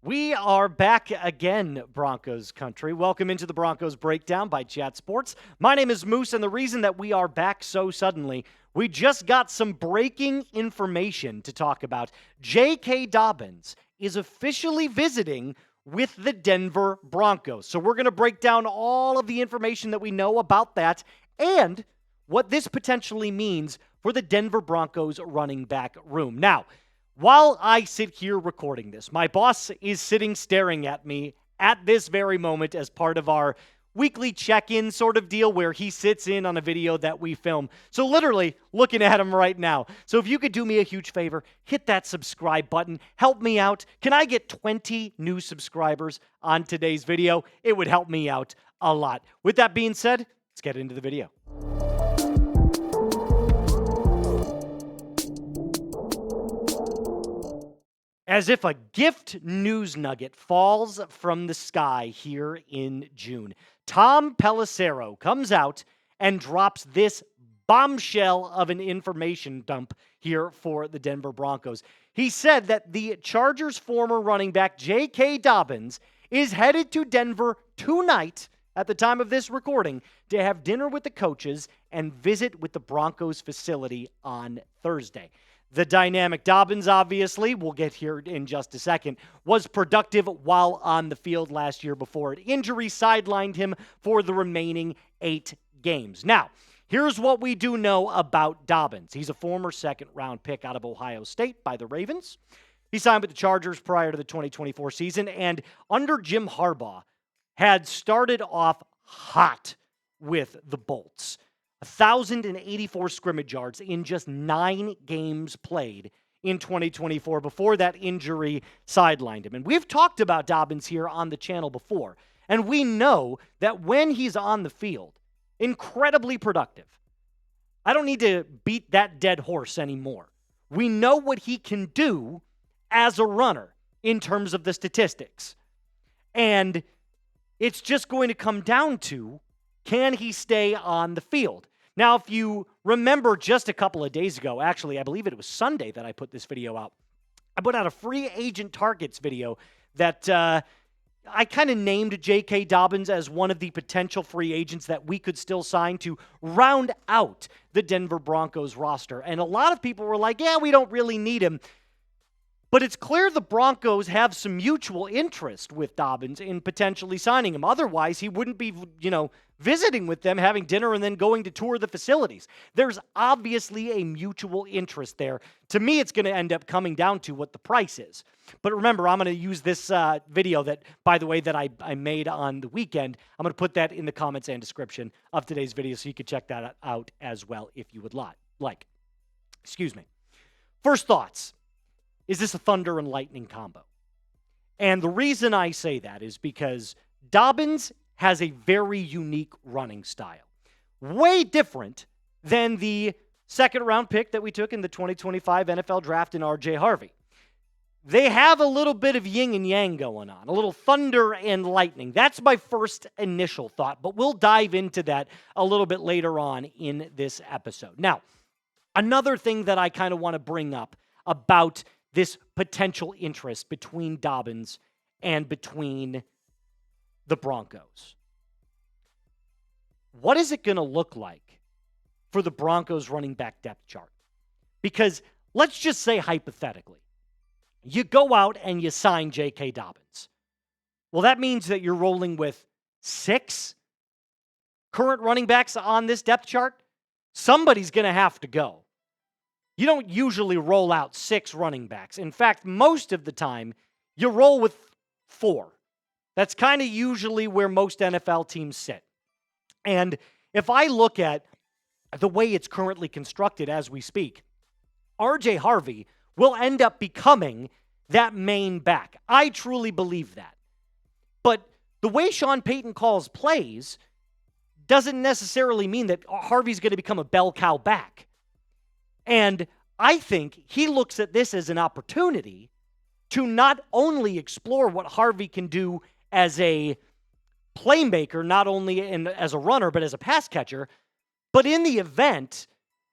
We are back again, Broncos country. Welcome into the Broncos Breakdown by Chat Sports. My name is Moose, and the reason that we are back so suddenly, we just got some breaking information to talk about. J.K. Dobbins is officially visiting with the Denver Broncos. So we're going to break down all of the information that we know about that and what this potentially means for the Denver Broncos running back room. Now, while I sit here recording this, my boss is sitting staring at me at this very moment as part of our weekly check-in sort of deal where he sits in on a video that we film. So literally looking at him right now. So if you could do me a huge favor, hit that subscribe button. Help me out. Can I get 20 new subscribers on today's video? It would help me out a lot. With that being said, let's get into the video. As if a gift news nugget falls from the sky here in June, Tom Pelissero comes out and drops this bombshell of an information dump here for the Denver Broncos. He said that the Chargers' former running back J.K. Dobbins is headed to Denver tonight at the time of this recording to have dinner with the coaches and visit with the Broncos facility on Thursday. The dynamic Dobbins, obviously, we'll get here in just a second, was productive while on the field last year before an injury sidelined him for the remaining 8 games. Now, here's what we do know about Dobbins. He's a former second-round pick out of Ohio State by the Ravens. He signed with the Chargers prior to the 2024 season, and under Jim Harbaugh, had started off hot with the Bolts. 1,084 scrimmage yards in just 9 games played in 2024 before that injury sidelined him. And we've talked about Dobbins here on the channel before, and we know that when he's on the field, incredibly productive. I don't need to beat that dead horse anymore. We know what he can do as a runner in terms of the statistics. And it's just going to come down to, can he stay on the field? Now, if you remember just a couple of days ago, actually, I believe it was Sunday that I put this video out. I put out a free agent targets video that I kind of named J.K. Dobbins as one of the potential free agents that we could still sign to round out the Denver Broncos roster. And a lot of people were like, yeah, we don't really need him. But it's clear the Broncos have some mutual interest with Dobbins in potentially signing him. Otherwise, he wouldn't be, visiting with them, having dinner, and then going to tour the facilities. There's obviously a mutual interest there. To me, it's going to end up coming down to what the price is. But remember, I'm going to use this video that, by the way, that I made on the weekend. I'm going to put that in the comments and description of today's video so you can check that out as well if you would like. Excuse me. First thoughts. Is this a thunder and lightning combo? And the reason I say that is because Dobbins has a very unique running style. Way different than the second-round pick that we took in the 2025 NFL Draft in R.J. Harvey. They have a little bit of yin and yang going on, a little thunder and lightning. That's my first initial thought, but we'll dive into that a little bit later on in this episode. Now, another thing that I kind of want to bring up about this potential interest between Dobbins and between the Broncos. What is it going to look like for the Broncos running back depth chart? Because let's just say hypothetically, you go out and you sign J.K. Dobbins. Well, that means that you're rolling with 6 current running backs on this depth chart. Somebody's going to have to go. You don't usually roll out 6 running backs. In fact, most of the time, you roll with 4. That's kind of usually where most NFL teams sit. And if I look at the way it's currently constructed as we speak, R.J. Harvey will end up becoming that main back. I truly believe that. But the way Sean Payton calls plays doesn't necessarily mean that Harvey's going to become a bell cow back. And I think he looks at this as an opportunity to not only explore what Harvey can do as a playmaker, not only as a runner, but as a pass catcher, but in the event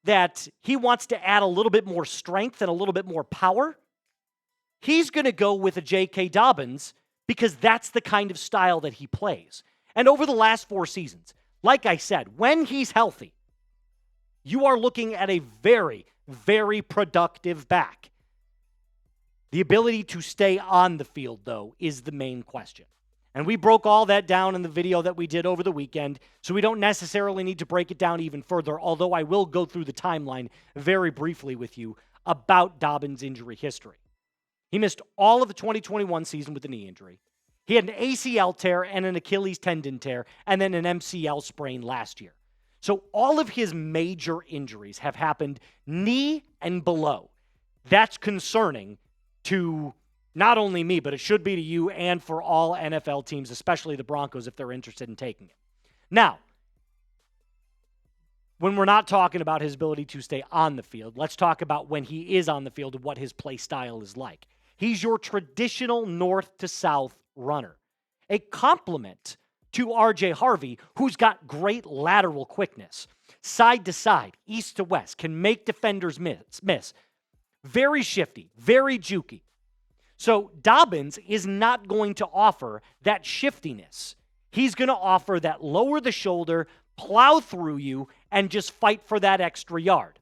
that he wants to add a little bit more strength and a little bit more power, he's going to go with a J.K. Dobbins because that's the kind of style that he plays. And over the last 4 seasons, like I said, when he's healthy, you are looking at a very, very productive back. The ability to stay on the field, though, is the main question. And we broke all that down in the video that we did over the weekend, so we don't necessarily need to break it down even further, although I will go through the timeline very briefly with you about Dobbins' injury history. He missed all of the 2021 season with a knee injury. He had an ACL tear and an Achilles tendon tear, and then an MCL sprain last year. So all of his major injuries have happened knee and below. That's concerning to not only me, but it should be to you and for all NFL teams, especially the Broncos, if they're interested in taking it. Now, when we're not talking about his ability to stay on the field, let's talk about when he is on the field and what his play style is like. He's your traditional north to south runner, a complement to R.J. Harvey, who's got great lateral quickness. Side to side, east to west, can make defenders miss. Very shifty, very jukey. So Dobbins is not going to offer that shiftiness. He's going to offer that lower the shoulder, plow through you, and just fight for that extra yard.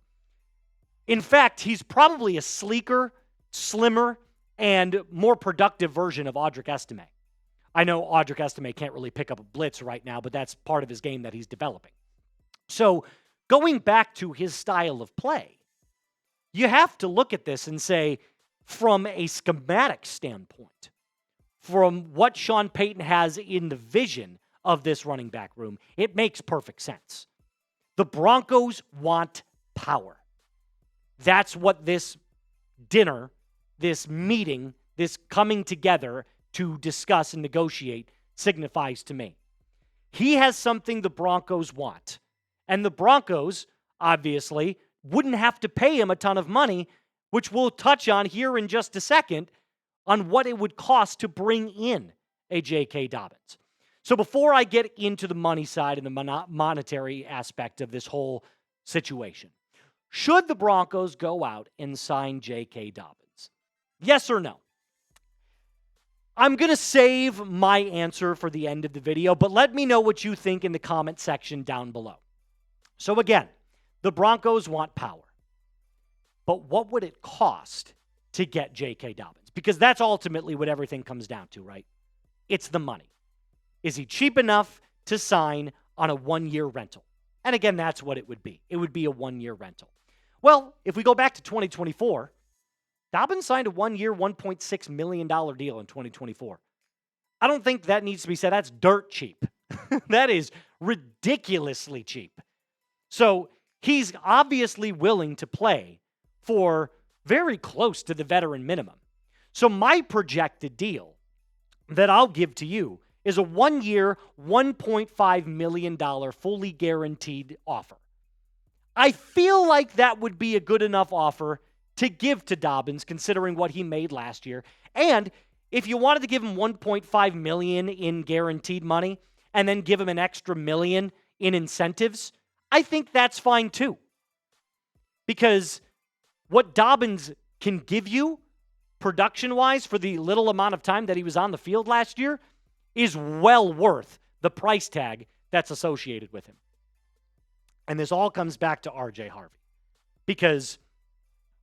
In fact, he's probably a sleeker, slimmer, and more productive version of Audric Estime. I know Audric Estime can't really pick up a blitz right now, but that's part of his game that he's developing. So going back to his style of play, you have to look at this and say, from a schematic standpoint, from what Sean Payton has in the vision of this running back room, it makes perfect sense. The Broncos want power. That's what this dinner, this meeting, this coming together to discuss and negotiate signifies to me. He has something the Broncos want. And the Broncos, obviously, wouldn't have to pay him a ton of money, which we'll touch on here in just a second, on what it would cost to bring in a J.K. Dobbins. So before I get into the money side and the monetary aspect of this whole situation, should the Broncos go out and sign J.K. Dobbins? Yes or no? I'm going to save my answer for the end of the video, but let me know what you think in the comment section down below. So again, the Broncos want power. But what would it cost to get J.K. Dobbins? Because that's ultimately what everything comes down to, right? It's the money. Is he cheap enough to sign on a 1-year rental? And again, that's what it would be. It would be a 1-year rental. Well, if we go back to 2024, Dobbins signed a 1-year, $1.6 million deal in 2024. I don't think that needs to be said. That's dirt cheap. That is ridiculously cheap. So he's obviously willing to play for very close to the veteran minimum. So my projected deal that I'll give to you is a 1-year, $1.5 million fully guaranteed offer. I feel like that would be a good enough offer to give to Dobbins, considering what he made last year. And if you wanted to give him $1.5 million in guaranteed money and then give him an extra $1 million in incentives, I think that's fine too. Because what Dobbins can give you production-wise for the little amount of time that he was on the field last year is well worth the price tag that's associated with him. And this all comes back to R.J. Harvey. Because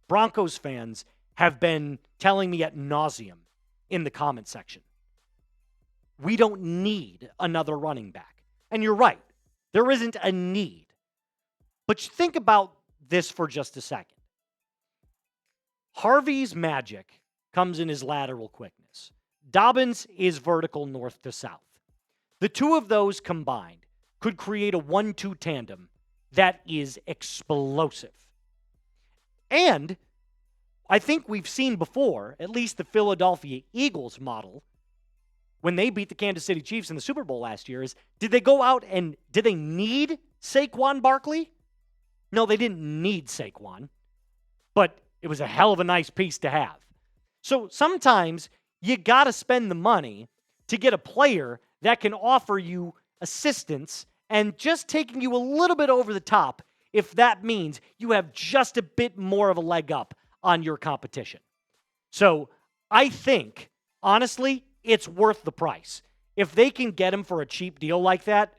Broncos fans have been telling me ad nauseum in the comment section, we don't need another running back. And you're right. There isn't a need. But think about this for just a second. Harvey's magic comes in his lateral quickness. Dobbins is vertical north to south. The two of those combined could create a 1-2 tandem that is explosive. And I think we've seen before, at least the Philadelphia Eagles model, when they beat the Kansas City Chiefs in the Super Bowl last year, is did they go out and did they need Saquon Barkley? No, they didn't need Saquon, but it was a hell of a nice piece to have. So sometimes you got to spend the money to get a player that can offer you assistance and just taking you a little bit over the top if that means you have just a bit more of a leg up on your competition. So I think, honestly, it's worth the price. If they can get him for a cheap deal like that,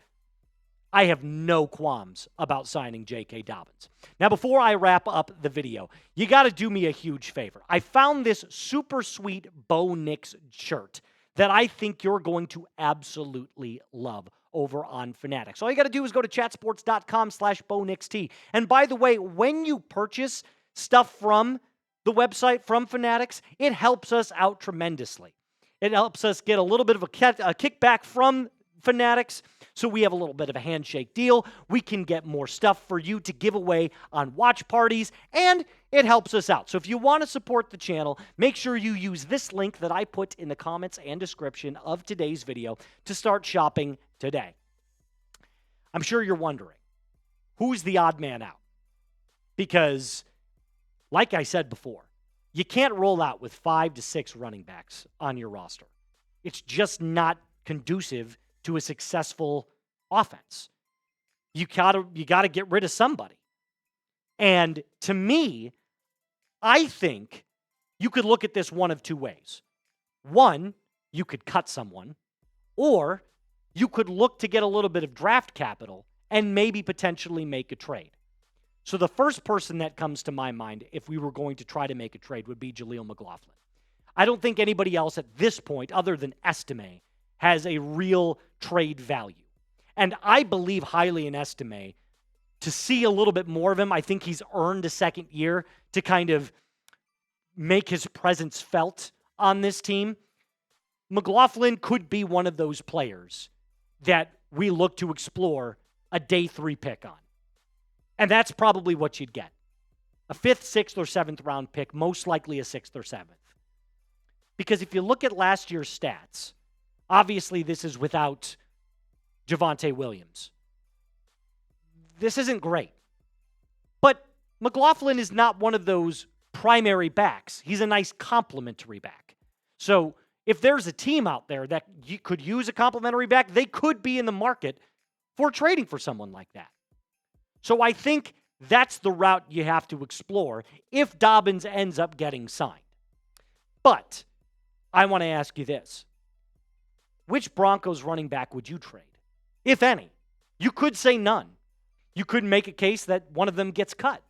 I have no qualms about signing J.K. Dobbins. Now, before I wrap up the video, you got to do me a huge favor. I found this super sweet Bo Nix shirt that I think you're going to absolutely love over on Fanatics. All you got to do is go to chatsports.com/Bo Nix T. And by the way, when you purchase stuff from the website, from Fanatics, it helps us out tremendously. It helps us get a little bit of a kickback from Fanatics, so we have a little bit of a handshake deal. We can get more stuff for you to give away on watch parties, and it helps us out. So if you want to support the channel, make sure you use this link that I put in the comments and description of today's video to start shopping today. I'm sure you're wondering, who's the odd man out? Because, like I said before, you can't roll out with 5 to 6 running backs on your roster. It's just not conducive to a successful offense. You gotta get rid of somebody. And to me, I think you could look at this one of two ways. One, you could cut someone, or you could look to get a little bit of draft capital and maybe potentially make a trade. So the first person that comes to my mind, if we were going to try to make a trade, would be Jaleel McLaughlin. I don't think anybody else at this point, other than Estime, has a real trade value. And I believe highly in Estime. To see a little bit more of him, I think he's earned a second year to kind of make his presence felt on this team. McLaughlin could be one of those players that we look to explore a day 3 pick on. And that's probably what you'd get. A 5th, 6th, or 7th round pick, most likely a 6th or 7th. Because if you look at last year's stats, obviously this is without Javonte Williams. This isn't great. But McLaughlin is not one of those primary backs. He's a nice complementary back. So if there's a team out there that could use a complementary back, they could be in the market for trading for someone like that. So I think that's the route you have to explore if Dobbins ends up getting signed. But I want to ask you this. Which Broncos running back would you trade, if any? You could say none. You could make a case that one of them gets cut.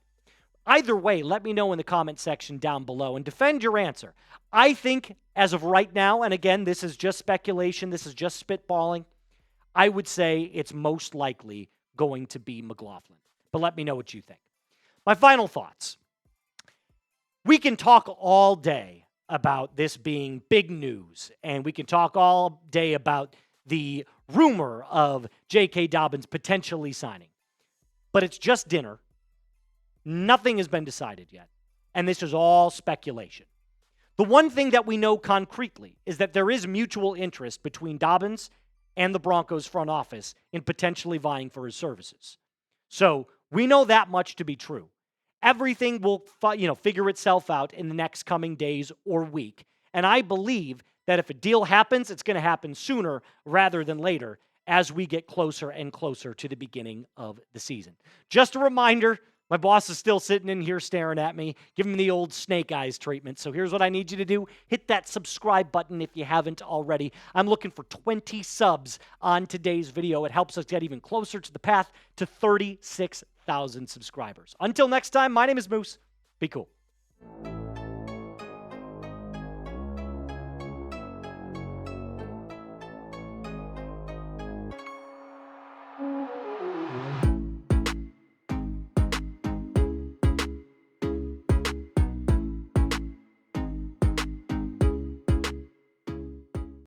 Either way, let me know in the comment section down below and defend your answer. I think as of right now, and again, this is just speculation, this is just spitballing, I would say it's most likely going to be McLaughlin. But let me know what you think. My final thoughts. We can talk all day about this being big news, and we can talk all day about the rumor of J.K. Dobbins potentially signing. But it's just dinner. Nothing has been decided yet, and this is all speculation. The one thing that we know concretely is that there is mutual interest between Dobbins and the Broncos front office in potentially vying for his services. So we know that much to be true. Everything will figure itself out in the next coming days or week. And I believe that if a deal happens, it's going to happen sooner rather than later as we get closer and closer to the beginning of the season. Just a reminder, my boss is still sitting in here staring at me, giving me the old snake eyes treatment. So here's what I need you to do. Hit that subscribe button if you haven't already. I'm looking for 20 subs on today's video. It helps us get even closer to the path to 36,000 subscribers. Until next time, my name is Moose. Be cool.